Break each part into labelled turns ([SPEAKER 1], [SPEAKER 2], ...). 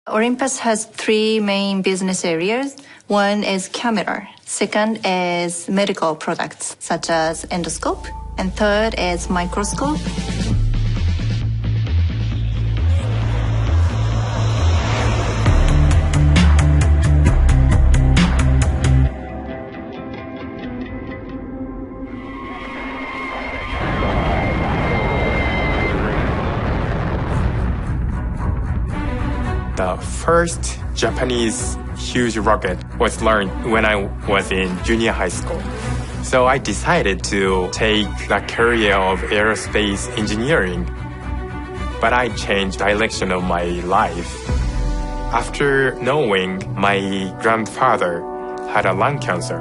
[SPEAKER 1] Olympus has three main business areas. One is camera. Second is medical products, such as endoscope. And third is microscope.
[SPEAKER 2] The first Japanese huge rocket was launched when I was in junior high school. So I decided to take the career of aerospace engineering. But I changed direction of my life. After knowing my grandfather had a lung cancer,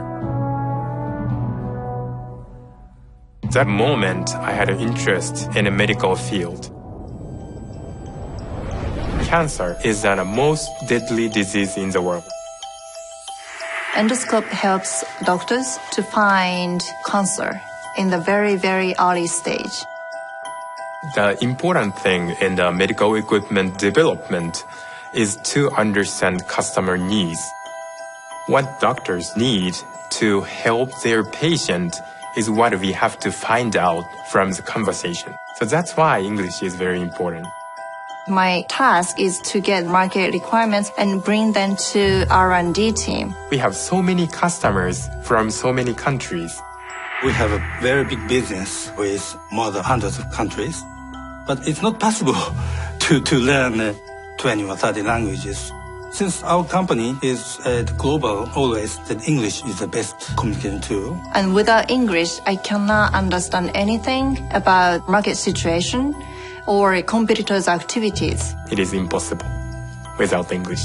[SPEAKER 2] that moment I had an interest in the medical field. Cancer is the most deadly disease in the world.
[SPEAKER 1] Endoscope helps doctors to find cancer in the very, very early stage.
[SPEAKER 2] The important thing in the medical equipment development is to understand customer needs. What doctors need to help their patient is what we have to find out from the conversation. So that's why English is very important.
[SPEAKER 1] My task is to get market requirements and bring them to R&D team.
[SPEAKER 2] We have so many customers from so many countries.
[SPEAKER 3] We have a very big business with more than hundreds of countries, but it's not possible to learn 20 or 30 languages. Since our company is global, always that English is the best communication tool.
[SPEAKER 1] And without English, I cannot understand anything about market situation or competitors' activities.
[SPEAKER 2] It is impossible without English.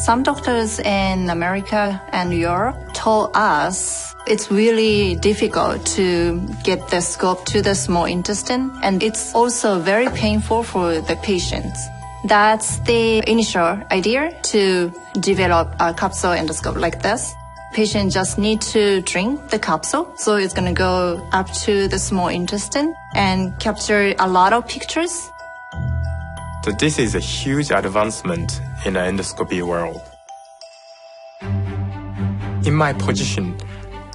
[SPEAKER 1] Some doctors in America and Europe told us it's really difficult to get the scope to the small intestine, and it's also very painful for the patients. That's the initial idea to develop a capsule endoscope like this. Patient just need to drink the capsule, so it's going to go up to the small intestine and capture a lot of pictures.
[SPEAKER 2] So this is a huge advancement in the endoscopy world. In my position,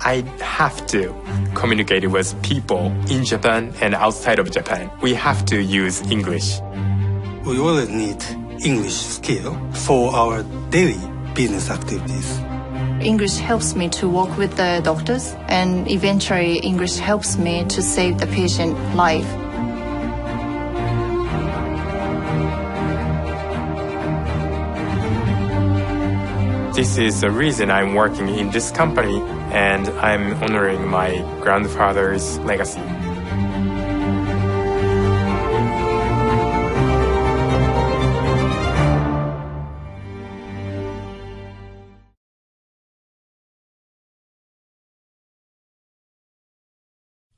[SPEAKER 2] I have to communicate with people in Japan and outside of Japan. We have to use English.
[SPEAKER 3] We always need English skill for our daily business activities.
[SPEAKER 1] English helps me to work with the doctors, and eventually English helps me to save the patient life.
[SPEAKER 2] This is the reason I'm working in this company, and I'm honoring my grandfather's legacy.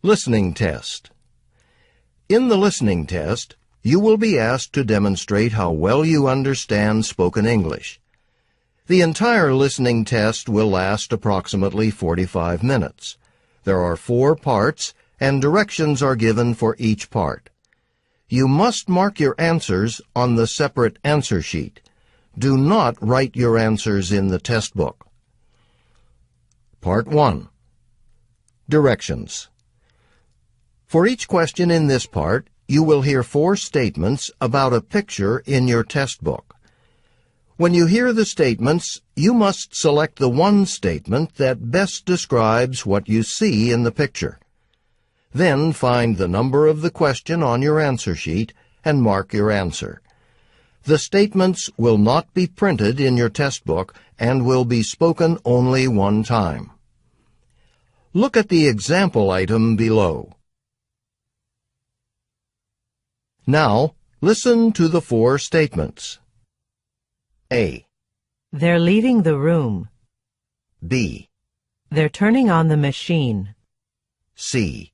[SPEAKER 4] Listening test. In the listening test, you will be asked to demonstrate how well you understand spoken English. The entire listening test will last approximately 45 minutes. There are 4 parts, and directions are given for each part. You must mark your answers on the separate answer sheet. Do not write your answers in the test book. Part 1. Directions. For each question in this part, you will hear 4 statements about a picture in your test book. When you hear the statements, you must select the one statement that best describes what you see in the picture. Then find the number of the question on your answer sheet and mark your answer. The statements will not be printed in your test book and will be spoken only one time. Look at the example item below. Now, listen to the 4 statements. A.
[SPEAKER 5] They're leaving the room.
[SPEAKER 4] B.
[SPEAKER 5] They're turning on the machine.
[SPEAKER 4] C.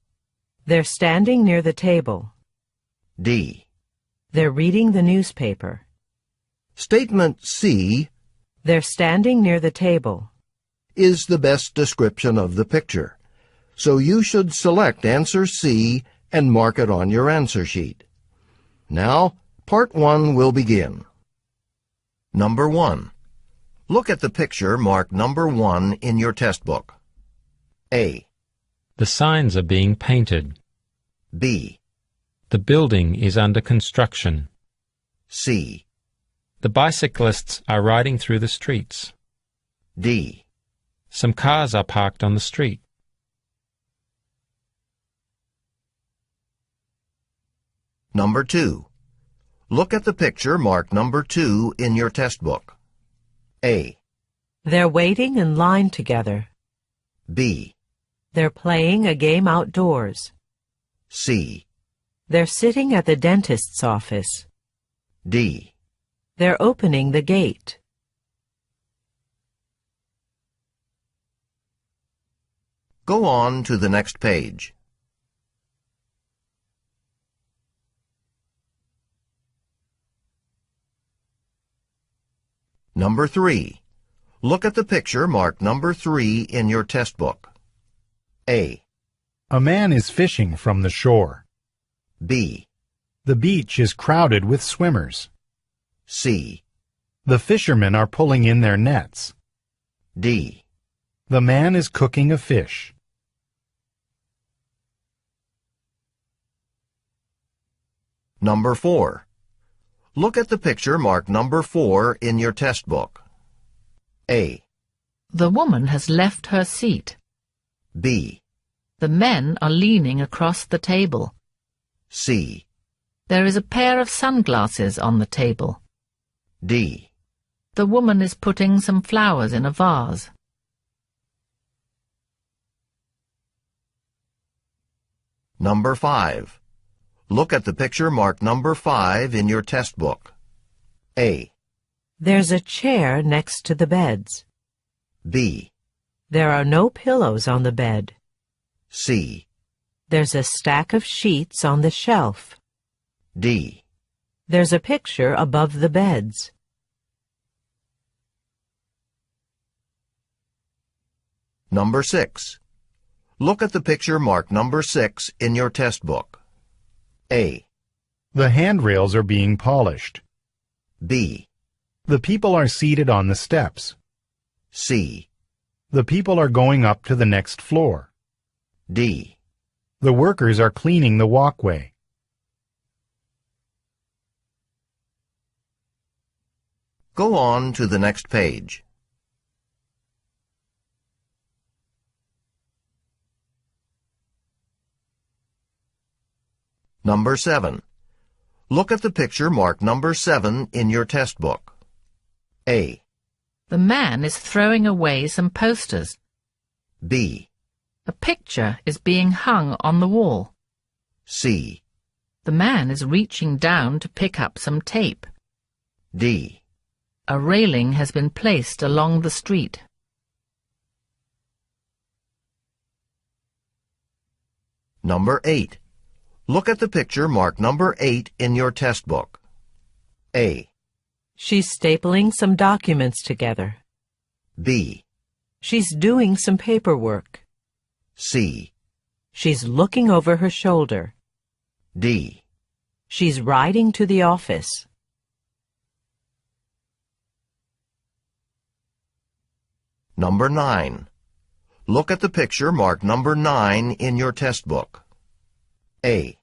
[SPEAKER 5] They're standing near the table.
[SPEAKER 4] D.
[SPEAKER 5] They're reading the newspaper.
[SPEAKER 4] Statement C.
[SPEAKER 5] They're standing near the table.
[SPEAKER 4] Is the best description of the picture, so you should select answer C and mark it on your answer sheet. Now, Part 1 will begin. Number 1. Look at the picture marked number 1 in your test book. A.
[SPEAKER 6] The signs are being painted.
[SPEAKER 4] B.
[SPEAKER 6] The building is under construction.
[SPEAKER 4] C.
[SPEAKER 6] The bicyclists are riding through the streets.
[SPEAKER 4] D.
[SPEAKER 6] Some cars are parked on the street.
[SPEAKER 4] Number 2. Look at the picture marked number 2 in your test book. A.
[SPEAKER 5] They're waiting in line together.
[SPEAKER 4] B.
[SPEAKER 5] They're playing a game outdoors.
[SPEAKER 4] C.
[SPEAKER 5] They're sitting at the dentist's office.
[SPEAKER 4] D.
[SPEAKER 5] They're opening the gate.
[SPEAKER 4] Go on to the next page. Number 3. Look at the picture marked number 3 in your test book. A.
[SPEAKER 7] A man is fishing from the shore.
[SPEAKER 4] B.
[SPEAKER 7] The beach is crowded with swimmers.
[SPEAKER 4] C.
[SPEAKER 7] The fishermen are pulling in their nets.
[SPEAKER 4] D.
[SPEAKER 7] The man is cooking a fish.
[SPEAKER 4] Number 4. Look at the picture marked number 4 in your test book. A.
[SPEAKER 8] The woman has left her seat.
[SPEAKER 4] B.
[SPEAKER 8] The men are leaning across the table.
[SPEAKER 4] C.
[SPEAKER 8] There is a pair of sunglasses on the table.
[SPEAKER 4] D.
[SPEAKER 8] The woman is putting some flowers in a vase.
[SPEAKER 4] Number 5. Look at the picture marked number 5 in your test book. A.
[SPEAKER 5] There's a chair next to the beds.
[SPEAKER 4] B.
[SPEAKER 5] There are no pillows on the bed.
[SPEAKER 4] C.
[SPEAKER 5] There's a stack of sheets on the shelf.
[SPEAKER 4] D.
[SPEAKER 5] There's a picture above the beds.
[SPEAKER 4] Number 6. Look at the picture marked number 6 in your test book. A.
[SPEAKER 7] The handrails are being polished.
[SPEAKER 4] B.
[SPEAKER 7] The people are seated on the steps.
[SPEAKER 4] C.
[SPEAKER 7] The people are going up to the next floor.
[SPEAKER 4] D.
[SPEAKER 7] The workers are cleaning the walkway.
[SPEAKER 4] Go on to the next page. Number 7. Look at the picture marked number 7 in your test book. A.
[SPEAKER 8] The man is throwing away some posters.
[SPEAKER 4] B.
[SPEAKER 8] A picture is being hung on the wall.
[SPEAKER 4] C.
[SPEAKER 8] The man is reaching down to pick up some tape.
[SPEAKER 4] D.
[SPEAKER 8] A railing has been placed along the street.
[SPEAKER 4] Number 8. Look at the picture marked number 8 in your test book. A.
[SPEAKER 5] She's stapling some documents together.
[SPEAKER 4] B.
[SPEAKER 5] She's doing some paperwork.
[SPEAKER 4] C.
[SPEAKER 5] She's looking over her shoulder.
[SPEAKER 4] D.
[SPEAKER 5] She's riding to the office.
[SPEAKER 4] Number 9. Look at the picture marked number 9 in your test book. A.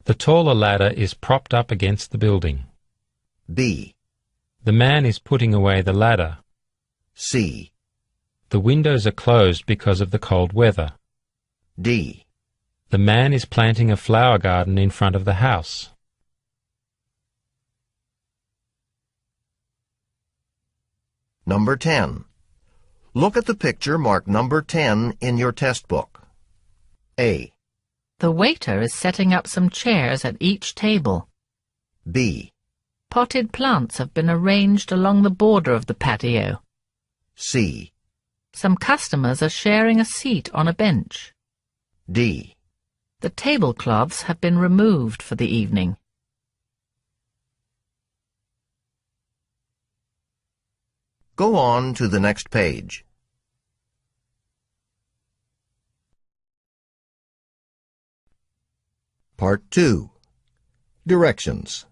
[SPEAKER 6] The taller ladder is propped up against the building.
[SPEAKER 4] B.
[SPEAKER 6] The man is putting away the ladder.
[SPEAKER 4] C.
[SPEAKER 6] The windows are closed because of the cold weather.
[SPEAKER 4] D.
[SPEAKER 6] The man is planting a flower garden in front of the house.
[SPEAKER 4] Number 10. Look at the picture marked number 10 in your test book. A.
[SPEAKER 8] The waiter is setting up some chairs at each table.
[SPEAKER 4] B.
[SPEAKER 8] Potted plants have been arranged along the border of the patio.
[SPEAKER 4] C.
[SPEAKER 8] Some customers are sharing a seat on a bench.
[SPEAKER 4] D.
[SPEAKER 8] The tablecloths have been removed for the evening.
[SPEAKER 4] Go on to the next page. Part 2. Directions.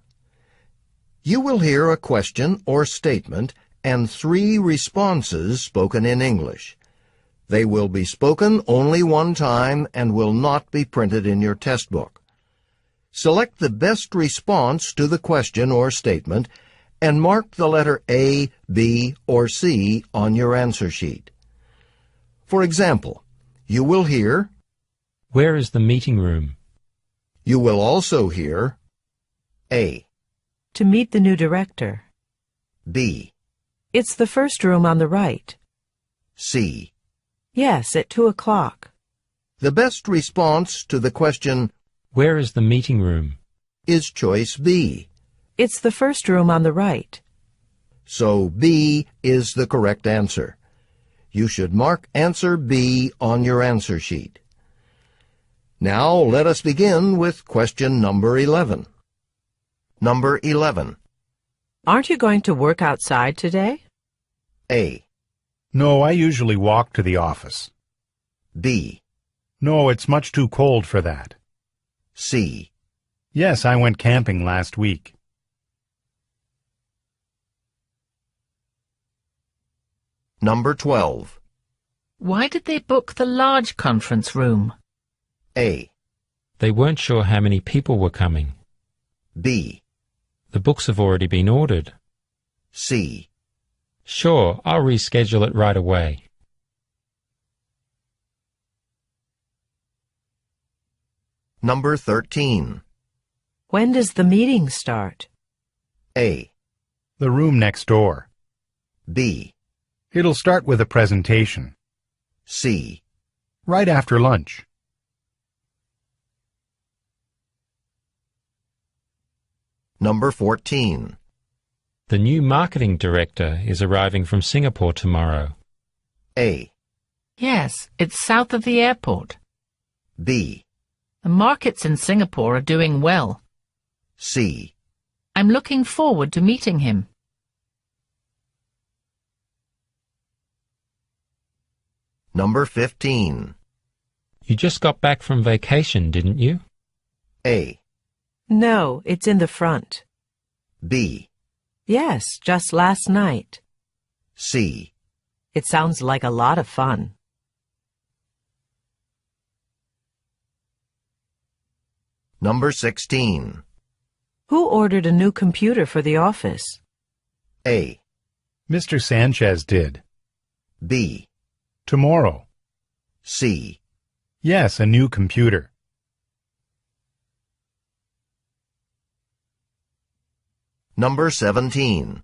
[SPEAKER 4] You will hear a question or statement and 3 responses spoken in English. They will be spoken only one time and will not be printed in your test book. Select the best response to the question or statement and mark the letter A, B, or C on your answer sheet. For example, you will hear,
[SPEAKER 6] Where is the meeting room?
[SPEAKER 4] you will also hear A,
[SPEAKER 5] To meet the new director.
[SPEAKER 4] B,
[SPEAKER 5] It's the first room on the right.
[SPEAKER 4] C.
[SPEAKER 5] Yes, at 2 o'clock.
[SPEAKER 4] The best response to the question
[SPEAKER 6] Where is the meeting room?
[SPEAKER 4] is choice B.
[SPEAKER 5] It's the first room on the right.
[SPEAKER 4] So B is the correct answer. You should mark answer B on your answer sheet. Now let us begin with question number 11. Number 11.
[SPEAKER 5] Aren't you going to work outside today?
[SPEAKER 4] A,
[SPEAKER 7] No, I usually walk to the office.
[SPEAKER 4] B,
[SPEAKER 7] No, it's much too cold for that.
[SPEAKER 4] C.
[SPEAKER 7] Yes, I went camping last week.
[SPEAKER 4] Number 12.
[SPEAKER 8] Why did they book the large conference room?
[SPEAKER 4] A,
[SPEAKER 6] They weren't sure how many people were coming.
[SPEAKER 4] B,
[SPEAKER 6] The books have already been ordered.
[SPEAKER 4] C.
[SPEAKER 6] Sure, I'll reschedule it right away.
[SPEAKER 4] Number 13.
[SPEAKER 5] When does the meeting start?
[SPEAKER 4] A,
[SPEAKER 7] The room next door.
[SPEAKER 4] B,
[SPEAKER 7] It'll start with a presentation.
[SPEAKER 4] C.
[SPEAKER 7] Right after lunch.
[SPEAKER 4] Number 14.
[SPEAKER 6] The new marketing director is arriving from Singapore tomorrow.
[SPEAKER 4] A,
[SPEAKER 8] Yes, it's south of the airport.
[SPEAKER 4] B,
[SPEAKER 8] The markets in Singapore are doing well.
[SPEAKER 4] C.
[SPEAKER 8] I'm looking forward to meeting him.
[SPEAKER 4] Number 15.
[SPEAKER 6] You just got back from vacation, didn't you?
[SPEAKER 4] A,
[SPEAKER 5] No, it's in the front.
[SPEAKER 4] B,
[SPEAKER 5] Yes, just last night.
[SPEAKER 4] C.
[SPEAKER 5] It sounds like a lot of fun.
[SPEAKER 4] Number 16.
[SPEAKER 5] Who ordered a new computer for the office?
[SPEAKER 4] A,
[SPEAKER 7] Mr. Sanchez did.
[SPEAKER 4] B,
[SPEAKER 7] Tomorrow.
[SPEAKER 4] C.
[SPEAKER 7] Yes, a new computer.
[SPEAKER 4] Number 17.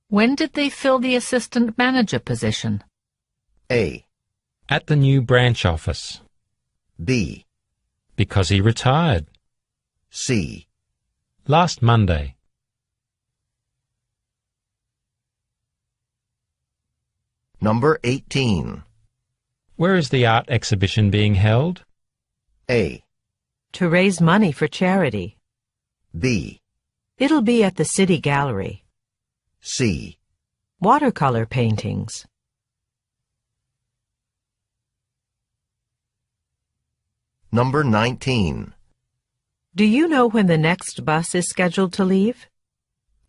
[SPEAKER 8] When did they fill the assistant manager position?
[SPEAKER 4] A,
[SPEAKER 6] At the new branch office.
[SPEAKER 4] B,
[SPEAKER 6] Because he retired.
[SPEAKER 4] C.
[SPEAKER 6] Last Monday.
[SPEAKER 4] Number 18.
[SPEAKER 6] Where is the art exhibition being held?
[SPEAKER 4] A,
[SPEAKER 5] To raise money for charity.
[SPEAKER 4] B,
[SPEAKER 5] It'll be at the City Gallery.
[SPEAKER 4] C.
[SPEAKER 5] Watercolor paintings.
[SPEAKER 4] Number 19.
[SPEAKER 5] Do you know when the next bus is scheduled to leave?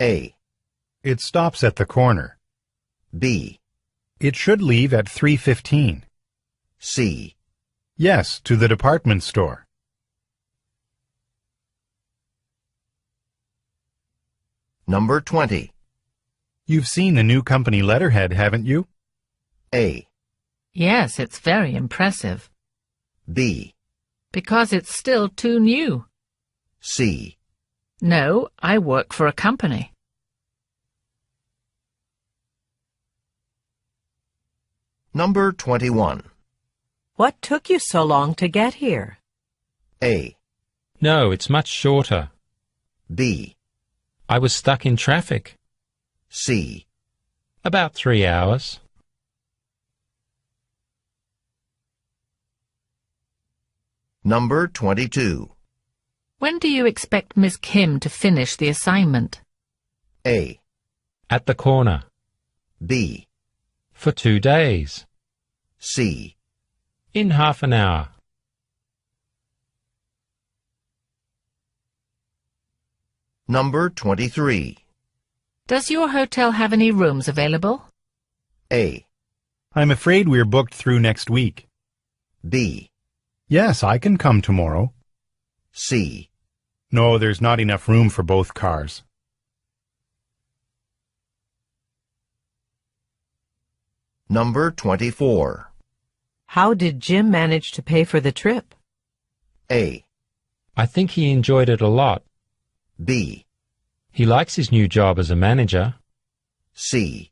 [SPEAKER 4] A,
[SPEAKER 7] It stops at the corner.
[SPEAKER 4] B,
[SPEAKER 7] It should leave at 3:15.
[SPEAKER 4] C.
[SPEAKER 7] Yes, to the department store.
[SPEAKER 4] Number 20.
[SPEAKER 7] You've seen the new company letterhead, haven't you?
[SPEAKER 4] A,
[SPEAKER 8] Yes, it's very impressive.
[SPEAKER 4] B,
[SPEAKER 8] Because it's still too new.
[SPEAKER 4] C.
[SPEAKER 8] No, I work for a company.
[SPEAKER 4] Number 21.
[SPEAKER 5] What took you so long to get here?
[SPEAKER 4] A,
[SPEAKER 6] No, it's much shorter.
[SPEAKER 4] B,
[SPEAKER 6] I was stuck in traffic.
[SPEAKER 4] C.
[SPEAKER 6] About 3 hours.
[SPEAKER 4] Number 22.
[SPEAKER 8] When do you expect Miss Kim to finish the assignment?
[SPEAKER 4] A,
[SPEAKER 6] At the corner.
[SPEAKER 4] B,
[SPEAKER 6] For 2 days.
[SPEAKER 4] C.
[SPEAKER 6] In half an hour.
[SPEAKER 4] Number 23.
[SPEAKER 8] Does your hotel have any rooms available?
[SPEAKER 4] A.
[SPEAKER 7] I'm afraid we're booked through next week.
[SPEAKER 4] B.
[SPEAKER 7] Yes, I can come tomorrow.
[SPEAKER 4] C.
[SPEAKER 7] No, there's not enough room for both cars.
[SPEAKER 4] Number 24.
[SPEAKER 5] How did Jim manage to pay for the trip?
[SPEAKER 4] A.
[SPEAKER 6] I think he enjoyed it a lot.
[SPEAKER 4] B.
[SPEAKER 6] He likes his new job as a manager.
[SPEAKER 4] C.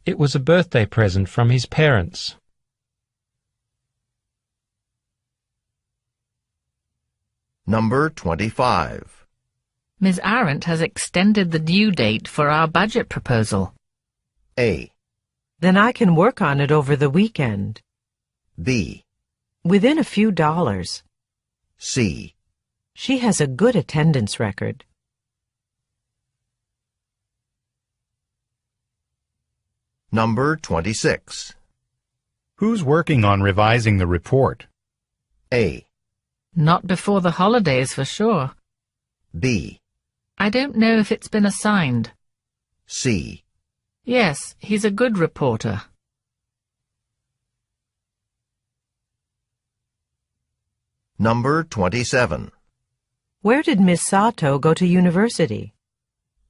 [SPEAKER 6] It was a birthday present from his parents.
[SPEAKER 4] Number 25.
[SPEAKER 8] Ms. Arendt has extended the due date for our budget proposal.
[SPEAKER 4] A.
[SPEAKER 5] Then I can work on it over the weekend.
[SPEAKER 4] B.
[SPEAKER 5] Within a few dollars.
[SPEAKER 4] C.
[SPEAKER 5] She has a good attendance record.
[SPEAKER 4] Number 26.
[SPEAKER 7] Who's working on revising the report?
[SPEAKER 4] A.
[SPEAKER 8] Not before the holidays for sure.
[SPEAKER 4] B.
[SPEAKER 8] I don't know if it's been assigned.
[SPEAKER 4] C.
[SPEAKER 8] Yes, he's a good reporter.
[SPEAKER 4] Number 27.
[SPEAKER 5] Where did Miss Sato go to university?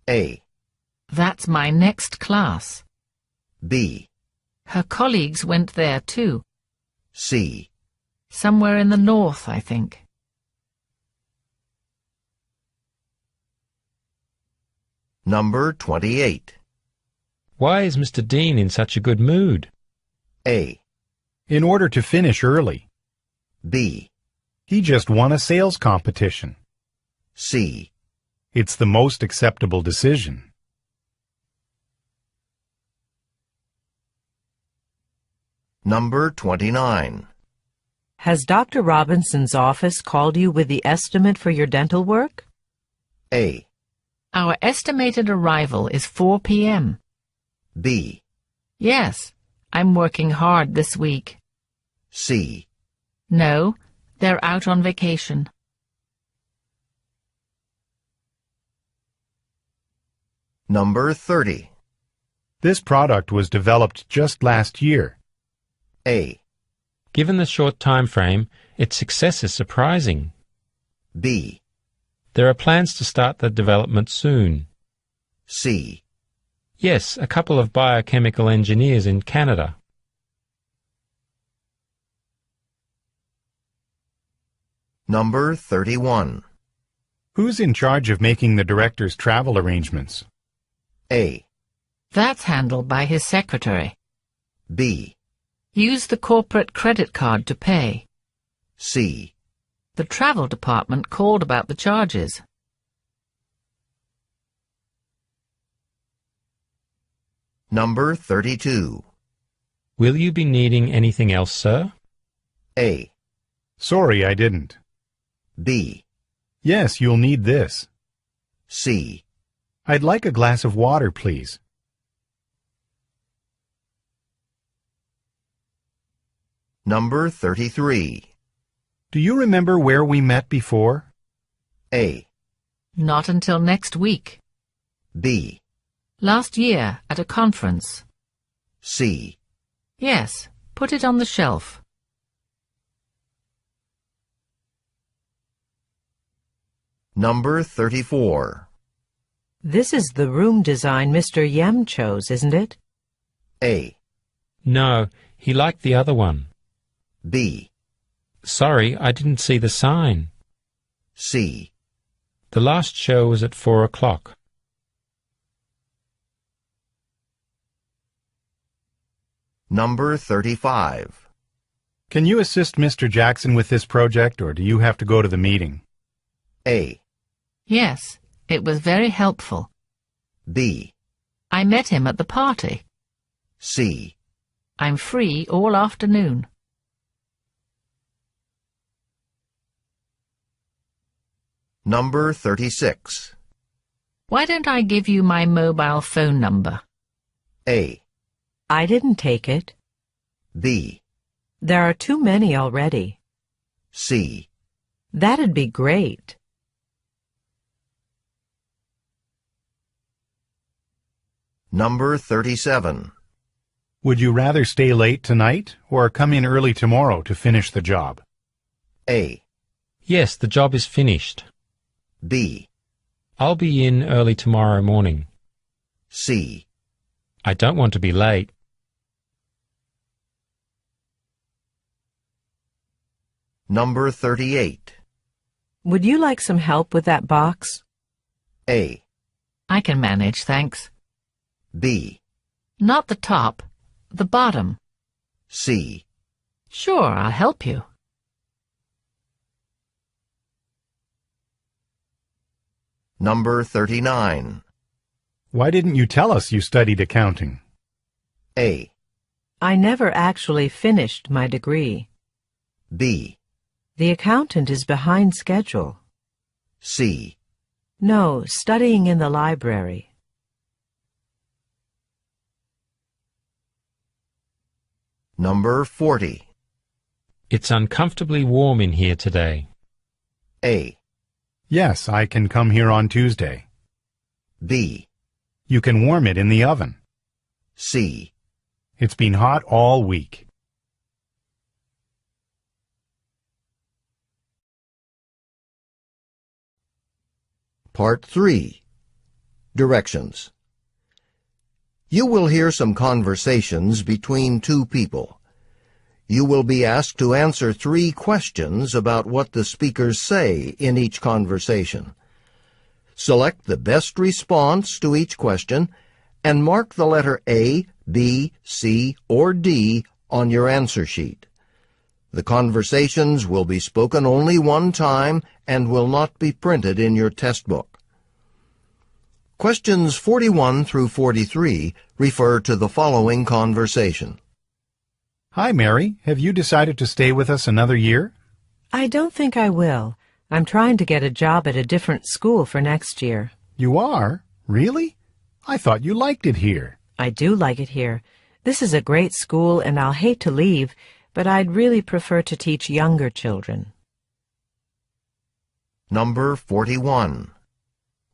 [SPEAKER 4] A.
[SPEAKER 8] That's my next class.
[SPEAKER 4] B.
[SPEAKER 8] Her colleagues went there too.
[SPEAKER 4] C.
[SPEAKER 8] Somewhere in the north, I think.
[SPEAKER 4] Number 28.
[SPEAKER 6] Why is Mr. Dean in such a good mood?
[SPEAKER 4] A.
[SPEAKER 7] In order to finish early.
[SPEAKER 4] B.
[SPEAKER 7] He just won a sales competition.
[SPEAKER 4] C.
[SPEAKER 7] It's the most acceptable decision.
[SPEAKER 4] Number 29.
[SPEAKER 5] Has Dr. Robinson's office called you with the estimate for your dental work?
[SPEAKER 4] A.
[SPEAKER 8] Our estimated arrival is 4 p.m.
[SPEAKER 4] B.
[SPEAKER 8] Yes, I'm working hard this week.
[SPEAKER 4] C.
[SPEAKER 8] No, they're out on vacation.
[SPEAKER 4] Number 30.
[SPEAKER 7] This product was developed just last year.
[SPEAKER 4] A.
[SPEAKER 6] Given the short time frame, its success is surprising.
[SPEAKER 4] B.
[SPEAKER 6] There are plans to start the development soon.
[SPEAKER 4] C.
[SPEAKER 6] Yes, a couple of biochemical engineers in Canada.
[SPEAKER 4] Number 31.
[SPEAKER 7] Who's in charge of making the director's travel arrangements?
[SPEAKER 4] A.
[SPEAKER 8] That's handled by his secretary.
[SPEAKER 4] B.
[SPEAKER 8] Use the corporate credit card to pay.
[SPEAKER 4] C.
[SPEAKER 8] The travel department called about the charges.
[SPEAKER 4] Number 32.
[SPEAKER 6] Will you be needing anything else, sir?
[SPEAKER 4] A.
[SPEAKER 7] Sorry, I didn't.
[SPEAKER 4] B.
[SPEAKER 7] Yes, you'll need this.
[SPEAKER 4] C.
[SPEAKER 7] I'd like a glass of water, please.
[SPEAKER 4] Number 33.
[SPEAKER 7] Do you remember where we met before?
[SPEAKER 4] A.
[SPEAKER 8] Not until next week.
[SPEAKER 4] B.
[SPEAKER 8] Last year, at a conference.
[SPEAKER 4] C.
[SPEAKER 8] Yes, put it on the shelf.
[SPEAKER 4] Number 34.
[SPEAKER 5] This is the room design Mr. Yem chose, isn't it?
[SPEAKER 4] A.
[SPEAKER 6] No, he liked the other one.
[SPEAKER 4] B.
[SPEAKER 6] Sorry, I didn't see the sign.
[SPEAKER 4] C.
[SPEAKER 6] The last show was at 4 o'clock.
[SPEAKER 4] Number 35.
[SPEAKER 7] Can you assist Mr. Jackson with this project, or do you have to go to the meeting?
[SPEAKER 4] A.
[SPEAKER 8] Yes, it was very helpful.
[SPEAKER 4] B.
[SPEAKER 8] I met him at the party.
[SPEAKER 4] C.
[SPEAKER 8] I'm free all afternoon.
[SPEAKER 4] Number 36.
[SPEAKER 8] Why don't I give you my mobile phone number?
[SPEAKER 4] A.
[SPEAKER 5] I didn't take it.
[SPEAKER 4] B.
[SPEAKER 5] There are too many already.
[SPEAKER 4] C.
[SPEAKER 5] That'd be great.
[SPEAKER 4] Number 37.
[SPEAKER 7] Would you rather stay late tonight or come in early tomorrow to finish the job?
[SPEAKER 4] A.
[SPEAKER 6] Yes, the job is finished.
[SPEAKER 4] B.
[SPEAKER 6] I'll be in early tomorrow morning.
[SPEAKER 4] C.
[SPEAKER 6] I don't want to be late.
[SPEAKER 4] Number 38.
[SPEAKER 5] Would you like some help with that box?
[SPEAKER 4] A.
[SPEAKER 8] I can manage, thanks.
[SPEAKER 4] B.
[SPEAKER 8] Not the top, the bottom.
[SPEAKER 4] C.
[SPEAKER 8] Sure, I'll help you.
[SPEAKER 4] Number 39.
[SPEAKER 7] Why didn't you tell us you studied accounting?
[SPEAKER 4] A.
[SPEAKER 5] I never actually finished my degree.
[SPEAKER 4] B.
[SPEAKER 5] The accountant is behind schedule.
[SPEAKER 4] C.
[SPEAKER 5] No, studying in the library.
[SPEAKER 4] Number 40.
[SPEAKER 6] It's uncomfortably warm in here today.
[SPEAKER 4] A.
[SPEAKER 7] Yes, I can come here on Tuesday.
[SPEAKER 4] B.
[SPEAKER 7] You can warm it in the oven.
[SPEAKER 4] C.
[SPEAKER 7] It's been hot all week.
[SPEAKER 4] Part 3. Directions. You will hear some conversations between two people. You will be asked to answer 3 questions about what the speakers say in each conversation. Select the best response to each question and mark the letter A, B, C, or D on your answer sheet. The conversations will be spoken only one time and will not be printed in your test book. Questions 41 through 43 refer to the following conversation.
[SPEAKER 7] Hi, Mary. Have you decided to stay with us another year?
[SPEAKER 5] I don't think I will. I'm trying to get a job at a different school for next year.
[SPEAKER 7] You are? Really? I thought you liked it here.
[SPEAKER 5] I do like it here. This is a great school and I'll hate to leave, but I'd really prefer to teach younger children.
[SPEAKER 4] Number 41.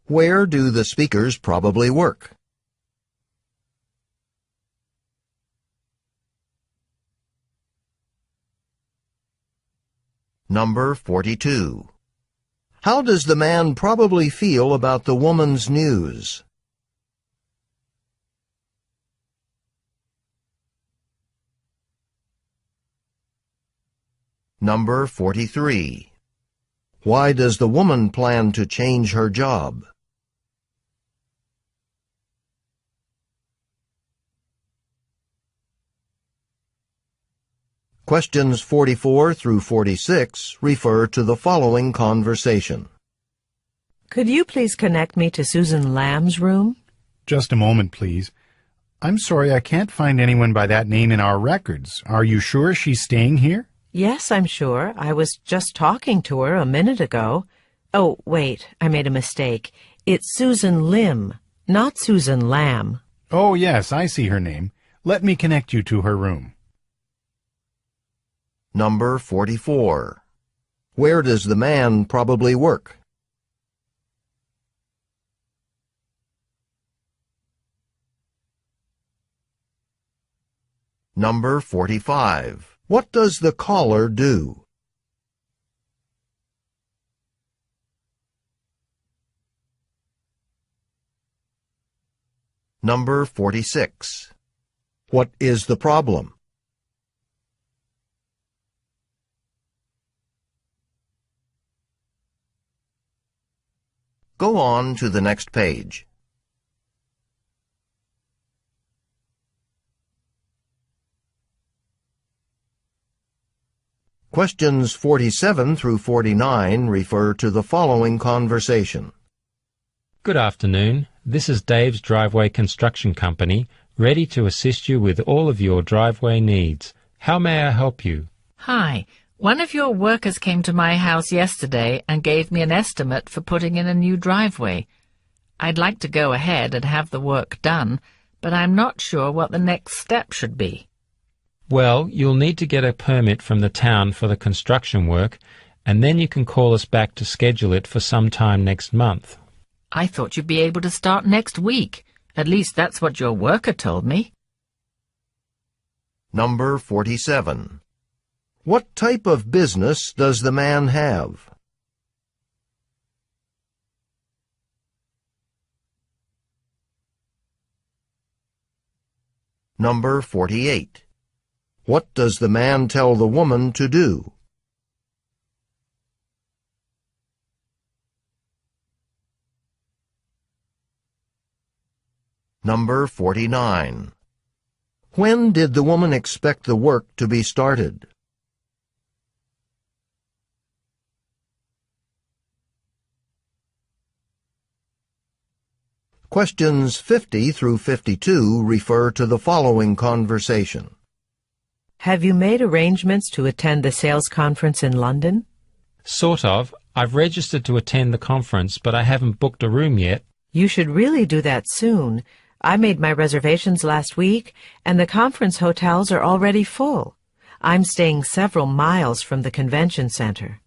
[SPEAKER 4] Where do the speakers probably work? Number 42. How does the man probably feel about the woman's news? Number 43. Why does the woman plan to change her job? Questions 44 through 46 refer to the following conversation.
[SPEAKER 5] Could you please connect me to Susan Lamb's room?
[SPEAKER 7] Just a moment, please. I'm sorry, I can't find anyone by that name in our records. Are you sure she's staying here?
[SPEAKER 5] Yes, I'm sure. I was just talking to her a minute ago. Oh, wait, I made a mistake. It's Susan Lim, not Susan Lamb.
[SPEAKER 7] Oh, yes, I see her name. Let me connect you to her room.
[SPEAKER 4] Number 44. Where does the man probably work? Number 45. What does the caller do? Number 46. What is the problem? Go on to the next page. Questions 47 through 49 refer to the following conversation.
[SPEAKER 6] Good afternoon. This is Dave's Driveway Construction Company, ready to assist you with all of your driveway needs. How may I help you?
[SPEAKER 8] Hi. One of your workers came to my house yesterday and gave me an estimate for putting in a new driveway. I'd like to go ahead and have the work done, but I'm not sure what the next step should be.
[SPEAKER 6] Well, you'll need to get a permit from the town for the construction work, and then you can call us back to schedule it for some time next month.
[SPEAKER 8] I thought you'd be able to start next week. At least that's what your worker told me.
[SPEAKER 4] Number 47. What type of business does the man have? Number 48. What does the man tell the woman to do? Number 49. When did the woman expect the work to be started? Questions 50 through 52 refer to the following conversation.
[SPEAKER 5] Have you made arrangements to attend the sales conference in London?
[SPEAKER 6] Sort of. I've registered to attend the conference, but I haven't booked a room yet.
[SPEAKER 5] You should really do that soon. I made my reservations last week, and the conference hotels are already full. I'm staying several miles from the convention center.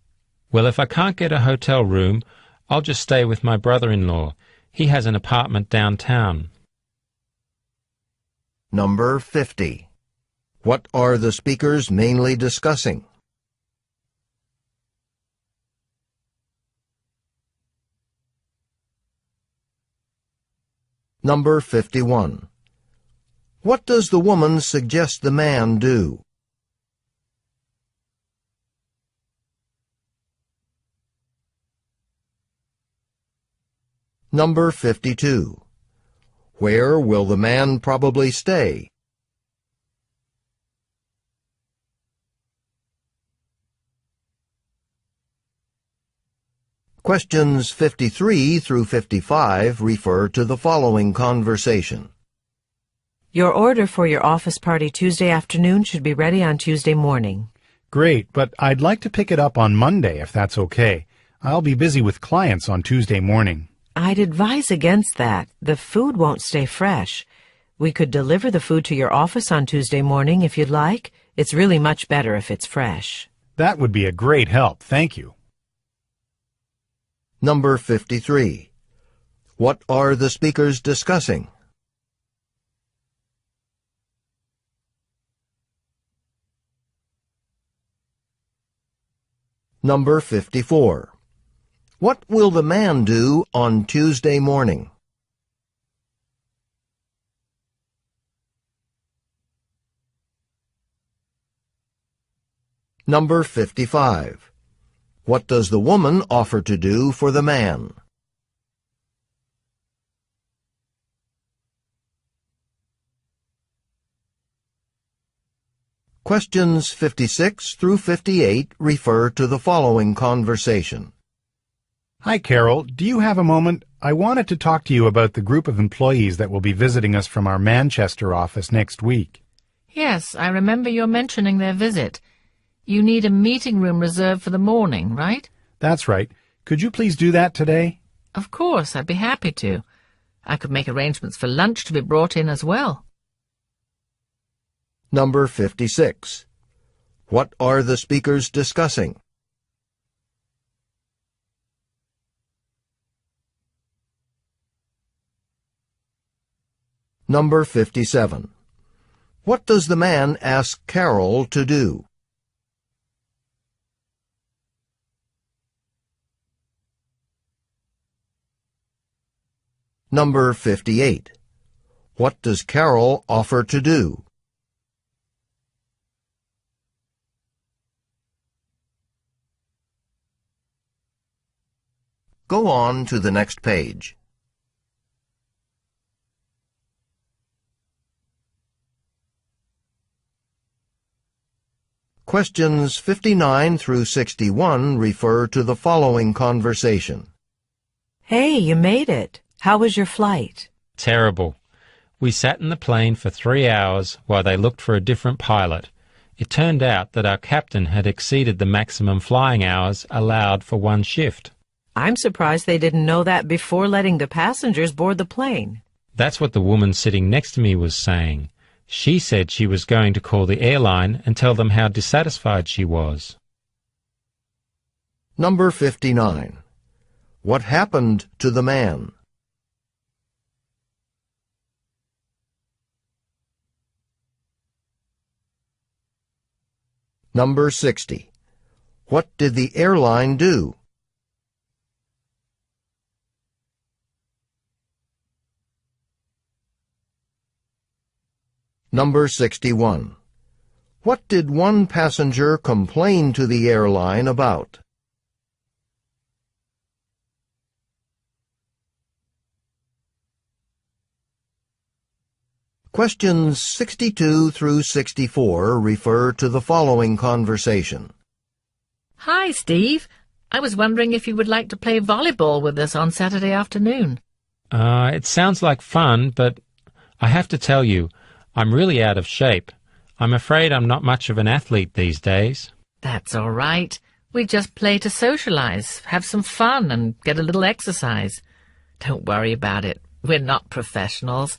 [SPEAKER 6] Well, if I can't get a hotel room, I'll just stay with my brother-in-law. He has an apartment downtown.
[SPEAKER 4] Number 50. What are the speakers mainly discussing? Number 51. What does the woman suggest the man do? Number 52. Where will the man probably stay? Questions 53 through 55 refer to the following conversation.
[SPEAKER 5] Your order for your office party Tuesday afternoon should be ready on Tuesday morning.
[SPEAKER 7] Great, but I'd like to pick it up on Monday if that's okay. I'll be busy with clients on Tuesday morning.
[SPEAKER 5] I'd advise against that. The food won't stay fresh. We could deliver the food to your office on Tuesday morning if you'd like. It's really much better if it's fresh.
[SPEAKER 7] That would be a great help, thank you.
[SPEAKER 4] Number 53. What are the speakers discussing? Number 54. What will the man do on Tuesday morning? Number 55. What does the woman offer to do for the man? Questions 56 through 58 refer to the following conversation.
[SPEAKER 7] Hi, Carol. Do you have a moment? I wanted to talk to you about the group of employees that will be visiting us from our Manchester office next week.
[SPEAKER 8] Yes, I remember your mentioning their visit. You need a meeting room reserved for the morning, right?
[SPEAKER 7] That's right. Could you please do that today?
[SPEAKER 8] Of course, I'd be happy to. I could make arrangements for lunch to be brought in as well.
[SPEAKER 4] Number 56. What are the speakers discussing? Number 57. What does the man ask Carol to do? Number 58. What does Carol offer to do? Go on to the next page. Questions 59 through 61 refer to the following conversation.
[SPEAKER 5] Hey, you made it. How was your flight?
[SPEAKER 6] Terrible. We sat in the plane for 3 hours while they looked for a different pilot. It turned out that our captain had exceeded the maximum flying hours allowed for one shift.
[SPEAKER 5] I'm surprised they didn't know that before letting the passengers board the plane.
[SPEAKER 6] That's what the woman sitting next to me was saying. She said she was going to call the airline and tell them how dissatisfied she was.
[SPEAKER 4] Number 59. What happened to the man? Number 60. What did the airline do? Number 61. What did one passenger complain to the airline about? Questions 62 through 64 refer to the following conversation.
[SPEAKER 8] Hi, Steve. I was wondering if you would like to play volleyball with us on Saturday afternoon.
[SPEAKER 6] It sounds like fun, but I have to tell you, I'm really out of shape. I'm afraid I'm not much of an athlete these days.
[SPEAKER 8] That's all right. We just play to socialize, have some fun, and get a little exercise. Don't worry about it. We're not professionals.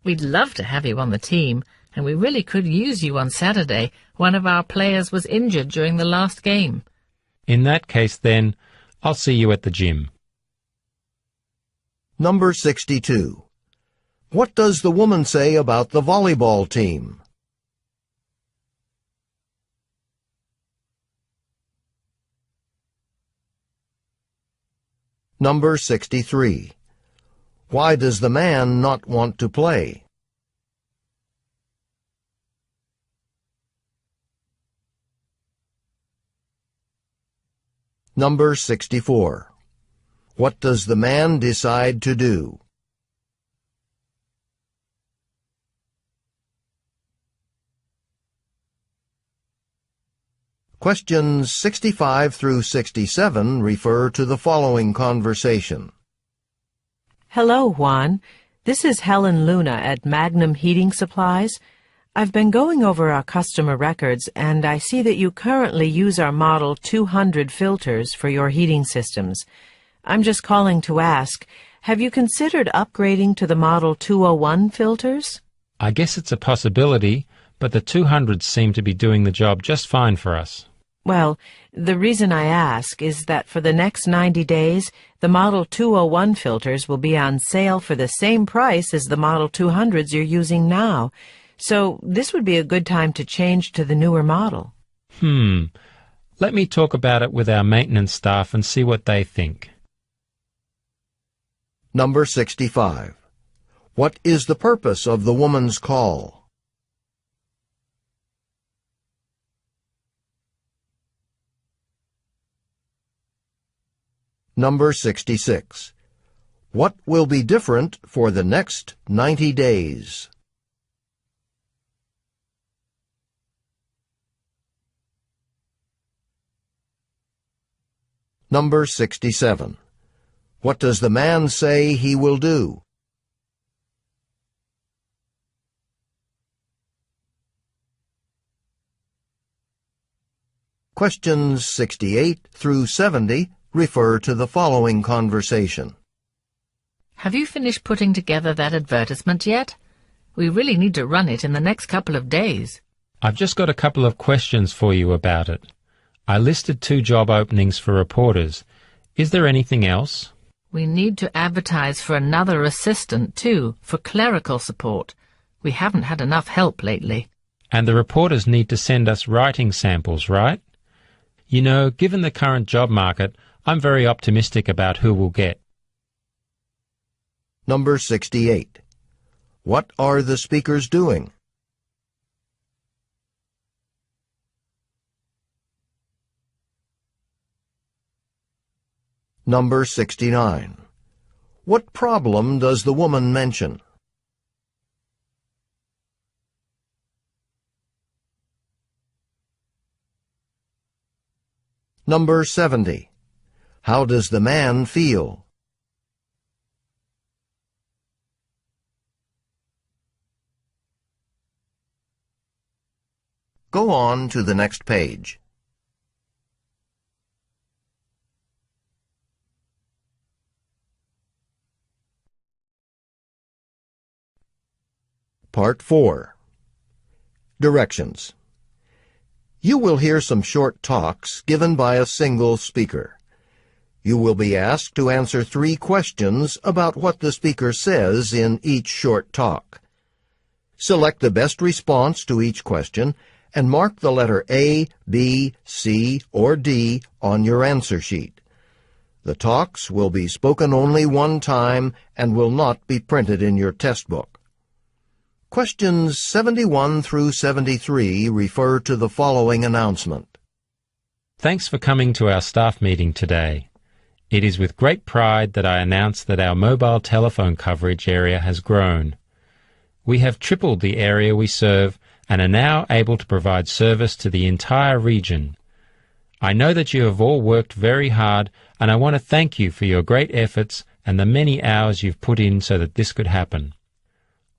[SPEAKER 8] We'd love to have you on the team, and we really could use you on Saturday. One of our players was injured during the last game.
[SPEAKER 6] In that case, then, I'll see you at the gym.
[SPEAKER 4] Number 62. What does the woman say about the volleyball team? Number 63. Why does the man not want to play? Number 64. What does the man decide to do? Questions 65 through 67 refer to the following conversation.
[SPEAKER 5] Hello, Juan. This is Helen Luna at Magnum Heating Supplies. I've been going over our customer records, and I see that you currently use our Model 200 filters for your heating systems. I'm just calling to ask, have you considered upgrading to the Model 201 filters?
[SPEAKER 6] I guess it's a possibility, but the 200s seem to be doing the job just fine for us.
[SPEAKER 5] Well, the reason I ask is that for the next 90 days, the Model 201 filters will be on sale for the same price as the Model 200s you're using now. So this would be a good time to change to the newer model.
[SPEAKER 6] Let me talk about it with our maintenance staff and see what they think.
[SPEAKER 4] Number 65. What is the purpose of the woman's call? Number 66. What will be different for the next 90 days? Number 67. What does the man say he will do? Questions 68 through 70 refer to the following conversation.
[SPEAKER 8] Have you finished putting together that advertisement yet? We really need to run it in the next couple of days.
[SPEAKER 6] I've just got a couple of questions for you about it. I listed 2 job openings for reporters. Is there anything else?
[SPEAKER 8] We need to advertise for another assistant, too, for clerical support. We haven't had enough help lately.
[SPEAKER 6] And the reporters need to send us writing samples, right? You know, given the current job market, I'm very optimistic about who we'll get.
[SPEAKER 4] Number 68. What are the speakers doing? Number 69. What problem does the woman mention? Number 70. How does the man feel? Go on to the next page. Part 4. Directions. You will hear some short talks given by a single speaker. You will be asked to answer 3 questions about what the speaker says in each short talk. Select the best response to each question and mark the letter A, B, C, or D on your answer sheet. The talks will be spoken only one time and will not be printed in your test book. Questions 71 through 73 refer to the following announcement.
[SPEAKER 6] Thanks for coming to our staff meeting today. It is with great pride that I announce that our mobile telephone coverage area has grown. We have tripled the area we serve and are now able to provide service to the entire region. I know that you have all worked very hard, and I want to thank you for your great efforts and the many hours you've put in so that this could happen.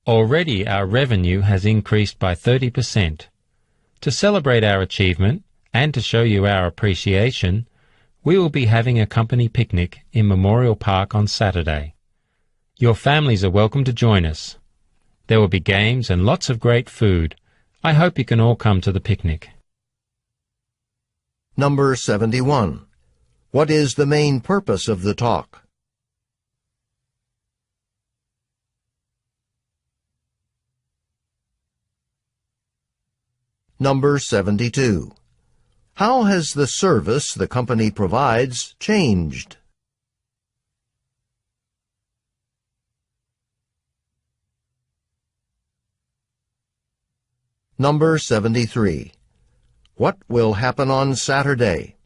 [SPEAKER 6] Already our revenue has increased by 30%. To celebrate our achievement and to show you our appreciation, we will be having a company picnic in Memorial Park on Saturday. Your families are welcome to join us. There will be games and lots of great food. I hope you can all come to the picnic.
[SPEAKER 4] Number 71. What is the main purpose of the talk? Number 72. How has the service the company provides changed? Number 73. What will happen on Saturday?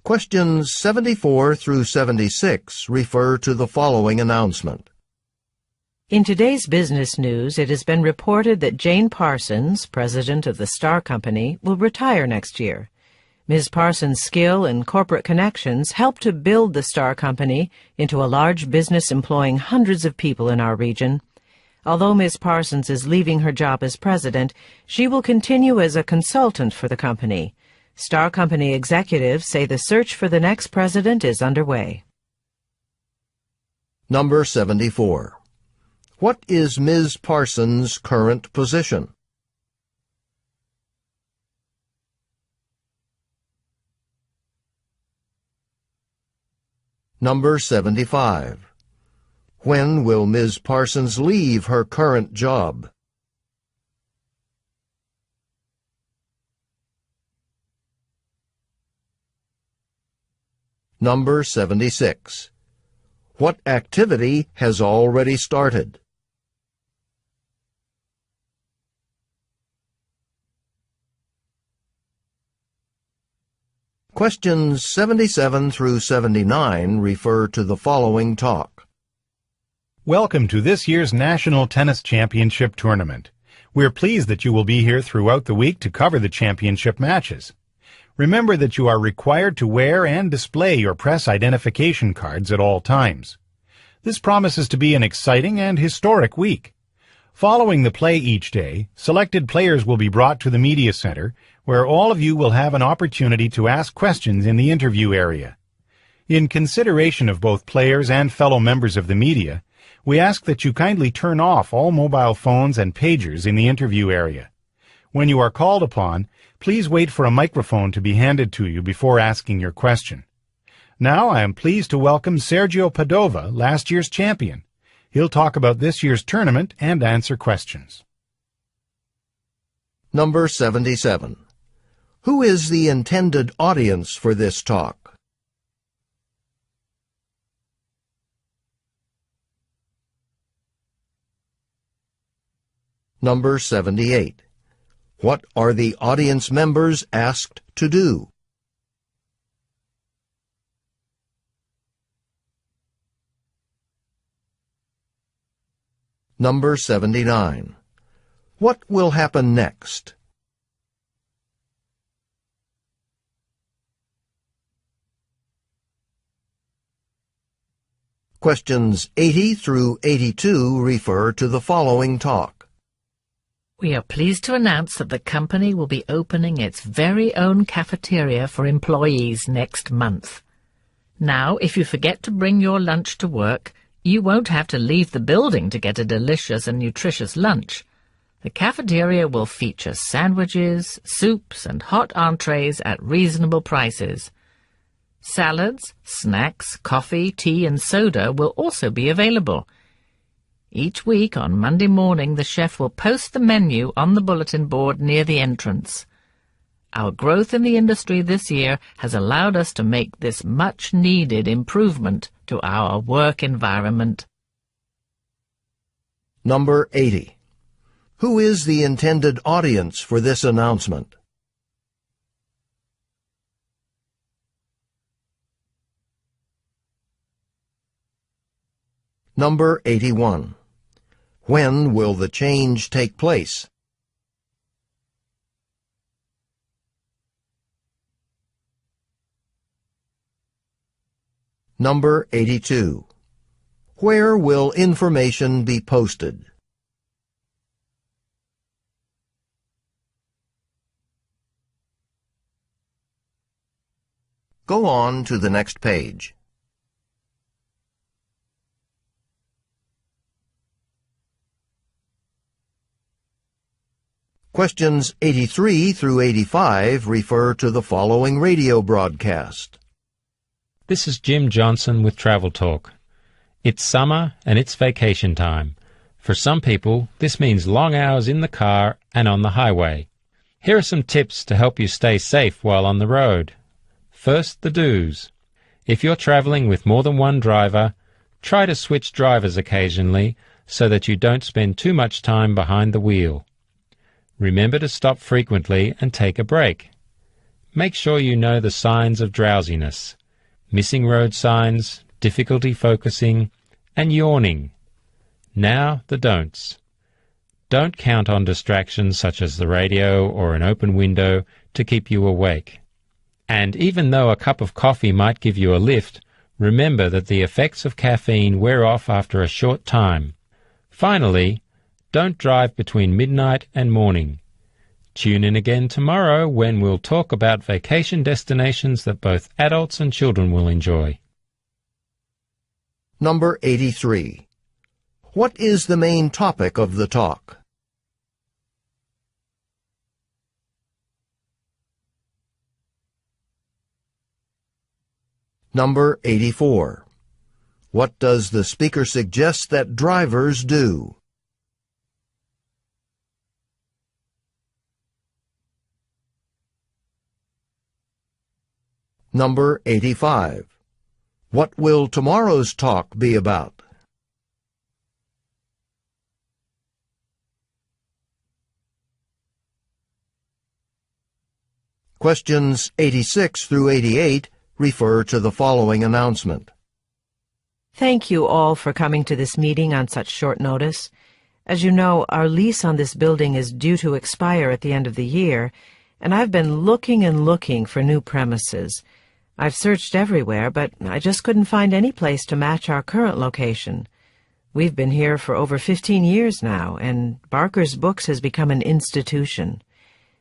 [SPEAKER 4] Questions 74 through 76 refer to the following announcement.
[SPEAKER 5] In today's business news, it has been reported that Jane Parsons, president of the Star Company, will retire next year. Ms. Parsons' skill and corporate connections helped to build the Star Company into a large business employing hundreds of people in our region. Although Ms. Parsons is leaving her job as president, she will continue as a consultant for the company. Star Company executives say the search for the next president is underway.
[SPEAKER 4] Number 74. What is Ms. Parsons' current position? Number 75. When will Ms. Parsons leave her current job? Number 76. What activity has already started? Questions 77 through 79 refer to the following talk.
[SPEAKER 7] Welcome to this year's National Tennis Championship Tournament. We're pleased that you will be here throughout the week to cover the championship matches. Remember that you are required to wear and display your press identification cards at all times. This promises to be an exciting and historic week. Following the play each day, selected players will be brought to the media center, where all of you will have an opportunity to ask questions in the interview area. In consideration of both players and fellow members of the media, we ask that you kindly turn off all mobile phones and pagers in the interview area. When you are called upon, please wait for a microphone to be handed to you before asking your question. Now I am pleased to welcome Sergio Padova, last year's champion. He'll talk about this year's tournament and answer questions.
[SPEAKER 4] Number 77. Who is the intended audience for this talk? Number 78. What are the audience members asked to do? Number 79. What will happen next? Questions 80 through 82 refer to the following talk.
[SPEAKER 8] We are pleased to announce that the company will be opening its very own cafeteria for employees next month. Now, if you forget to bring your lunch to work, you won't have to leave the building to get a delicious and nutritious lunch. The cafeteria will feature sandwiches, soups, and hot entrees at reasonable prices. Salads, snacks, coffee, tea and soda will also be available. Each week on Monday morning the chef will post the menu on the bulletin board near the entrance. Our growth in the industry this year has allowed us to make this much-needed improvement to our work environment.
[SPEAKER 4] Number 80. Who is the intended audience for this announcement? Number 81. When will the change take place? Number 82. Where will information be posted? Go on to the next page. Questions 83 through 85 refer to the following radio broadcast.
[SPEAKER 6] This is Jim Johnson with Travel Talk. It's summer and it's vacation time. For some people, this means long hours in the car and on the highway. Here are some tips to help you stay safe while on the road. First, the do's. If you're traveling with more than one driver, try to switch drivers occasionally so that you don't spend too much time behind the wheel. Remember to stop frequently and take a break. Make sure you know the signs of drowsiness, missing road signs, difficulty focusing, and yawning. Now the don'ts. Don't count on distractions such as the radio or an open window to keep you awake. And even though a cup of coffee might give you a lift, remember that the effects of caffeine wear off after a short time. Finally, don't drive between midnight and morning. Tune in again tomorrow when we'll talk about vacation destinations that both adults and children will enjoy.
[SPEAKER 4] Number 83. What is the main topic of the talk? Number 84. What does the speaker suggest that drivers do? Number 85. What will tomorrow's talk be about? Questions 86 through 88 refer to the following announcement.
[SPEAKER 5] Thank you all for coming to this meeting on such short notice. As you know, our lease on this building is due to expire at the end of the year, and I've been looking and looking for new premises. I've searched everywhere, but I just couldn't find any place to match our current location. We've been here for over 15 years now, and Barker's Books has become an institution.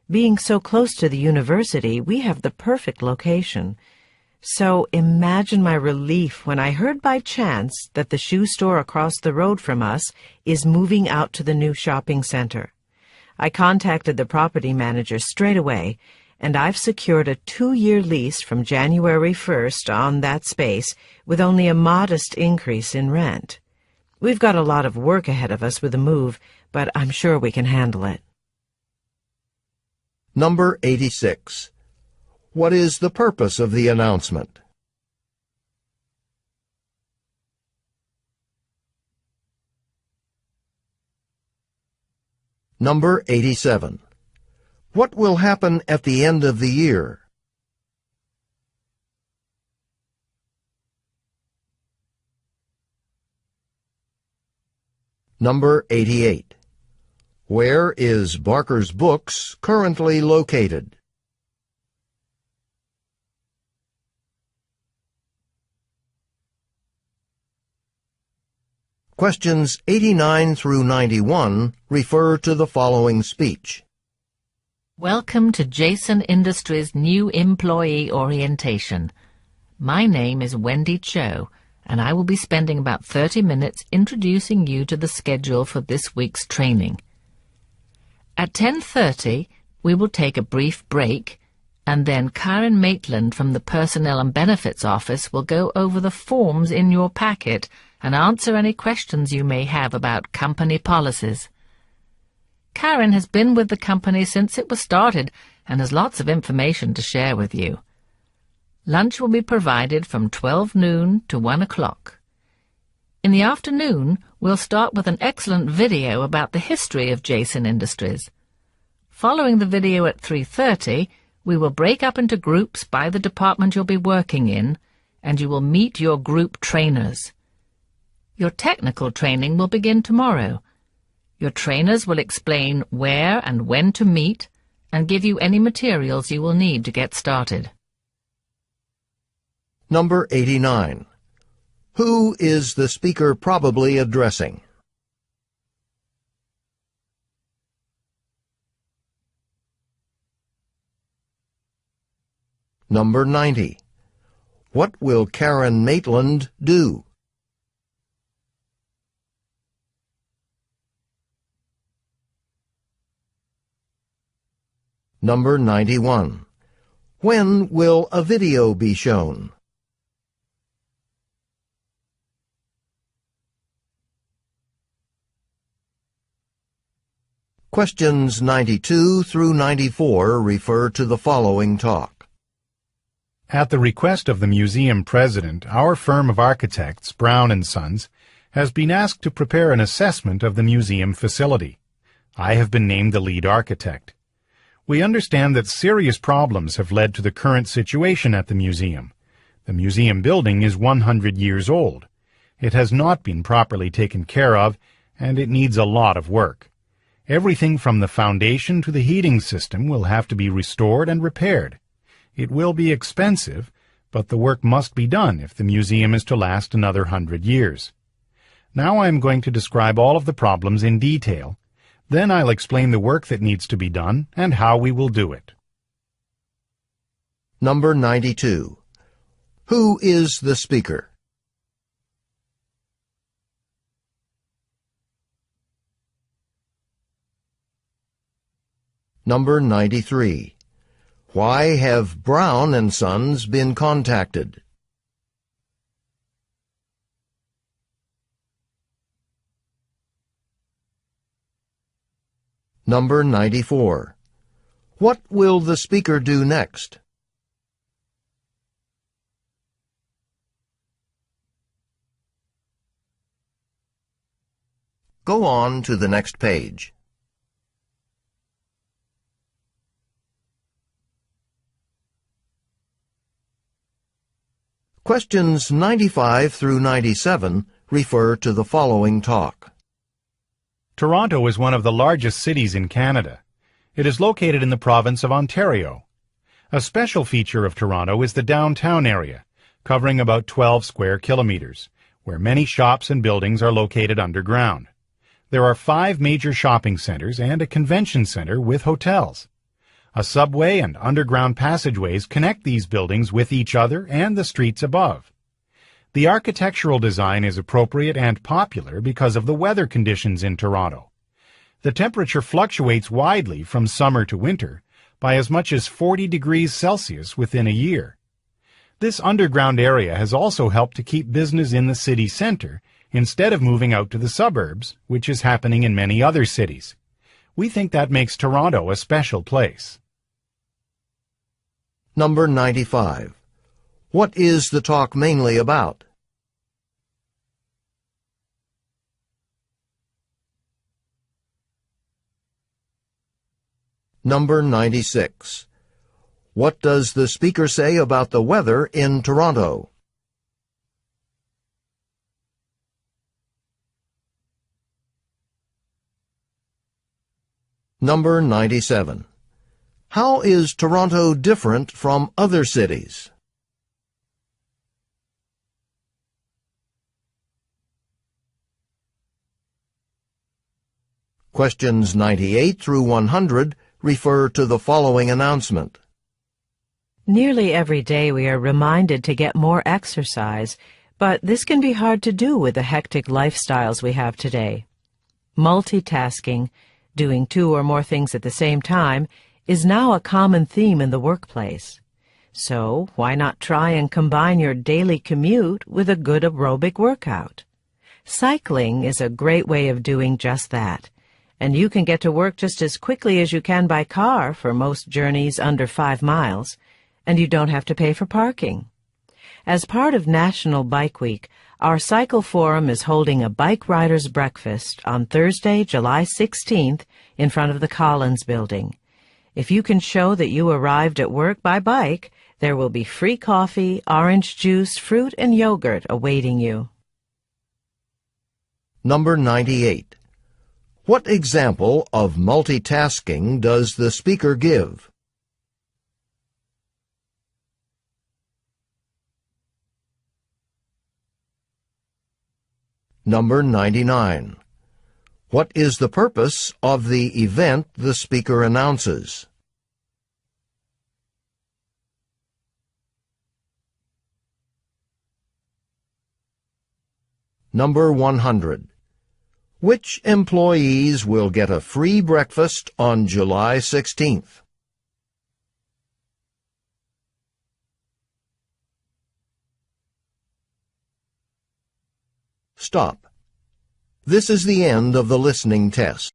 [SPEAKER 5] Being so close to the university, we have the perfect location. So imagine my relief when I heard by chance that the shoe store across the road from us is moving out to the new shopping center. I contacted the property manager straight away, and I've secured a 2-year lease from January 1st on that space with only a modest increase in rent. We've got a lot of work ahead of us with the move, but I'm sure we can handle it.
[SPEAKER 4] Number 86. What is the purpose of the announcement? Number 87. What will happen at the end of the year? Number 88. Where is Barker's Books currently located? Questions 89 through 91 refer to the following speech.
[SPEAKER 8] Welcome to Jason Industries' new employee orientation. My name is Wendy Cho, and I will be spending about 30 minutes introducing you to the schedule for this week's training. At 10:30, we will take a brief break, and then Karen Maitland from the Personnel and Benefits Office will go over the forms in your packet and answer any questions you may have about company policies. Karen has been with the company since it was started and has lots of information to share with you. Lunch will be provided from 12 noon to 1 o'clock. In the afternoon, we'll start with an excellent video about the history of Jason Industries. Following the video at 3:30, we will break up into groups by the department you'll be working in, and you will meet your group trainers. Your technical training will begin tomorrow. Your trainers will explain where and when to meet and give you any materials you will need to get started.
[SPEAKER 4] Number 89. Who is the speaker probably addressing? Number 90. What will Karen Maitland do? Number 91. When will a video be shown? Questions 92 through 94 refer to the following talk.
[SPEAKER 7] At the request of the museum president, our firm of architects, Brown & Sons, has been asked to prepare an assessment of the museum facility. I have been named the lead architect. We understand that serious problems have led to the current situation at the museum. The museum building is 100 years old. It has not been properly taken care of, and it needs a lot of work. Everything from the foundation to the heating system will have to be restored and repaired. It will be expensive, but the work must be done if the museum is to last another 100 years. Now I am going to describe all of the problems in detail. Then I'll explain the work that needs to be done and how we will do it.
[SPEAKER 4] Number 92. Who is the speaker? Number 93. Why have Brown & Sons been contacted? Number 94. What will the speaker do next? Go on to the next page. Questions 95 through 97 refer to the following talk.
[SPEAKER 7] Toronto is one of the largest cities in Canada. It is located in the province of Ontario. A special feature of Toronto is the downtown area, covering about 12 square kilometers, where many shops and buildings are located underground. There are 5 major shopping centers and a convention center with hotels. A subway and underground passageways connect these buildings with each other and the streets above. The architectural design is appropriate and popular because of the weather conditions in Toronto. The temperature fluctuates widely from summer to winter by as much as 40 degrees Celsius within a year. This underground area has also helped to keep business in the city center instead of moving out to the suburbs, which is happening in many other cities. We think that makes Toronto a special place.
[SPEAKER 4] Number 95. What is the talk mainly about? Number 96. What does the speaker say about the weather in Toronto? Number 97. How is Toronto different from other cities? Questions 98 through 100 refer to the following announcement.
[SPEAKER 5] Nearly every day we are reminded to get more exercise, but this can be hard to do with the hectic lifestyles we have today. Multitasking, doing 2 or more things at the same time, is now a common theme in the workplace. So why not try and combine your daily commute with a good aerobic workout? Cycling is a great way of doing just that, and you can get to work just as quickly as you can by car for most journeys under 5 miles, and you don't have to pay for parking. As part of National Bike Week, our Cycle Forum is holding a bike riders' breakfast on Thursday, July 16th in front of the Collins Building. If you can show that you arrived at work by bike, there will be free coffee, orange juice, fruit, and yogurt awaiting you.
[SPEAKER 4] Number 98. What example of multitasking does the speaker give? Number 99. What is the purpose of the event the speaker announces? Number 100. Which employees will get a free breakfast on July 16th? Stop. This is the end of the listening test.